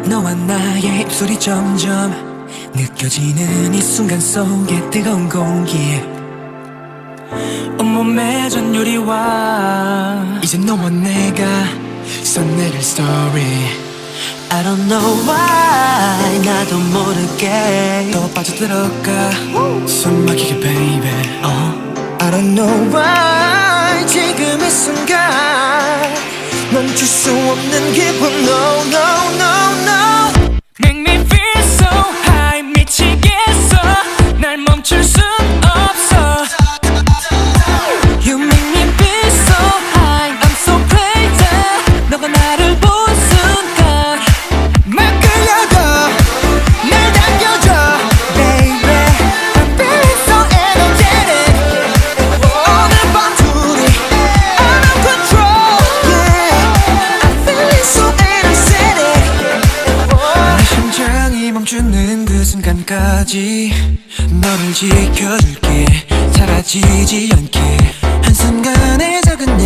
너와 나의 입술이 점점 느껴지는 이 순간 속에 뜨거운 공기 온몸에 전율이와 이제 너와 내가 써내릴 story I don't know why 나도 모르게 더 빠져들어가 숨 막히게 baby I don't know why 지금 이 순간 멈출 수 없는 기분 No no no no Make me feel so high 미치겠어 날 멈출 순 없어 You make me feel so high I'm so crazy 너가 나를 본 순간 막 끌려가 날 당겨줘 Baby I'm feeling so energetic 오늘 밤 둘이 out of control Yeah I'm feeling so energetic 내 심장이 멈추는 그 순간까지 너를 지켜줄게 사라지지 않게 한순간의 작은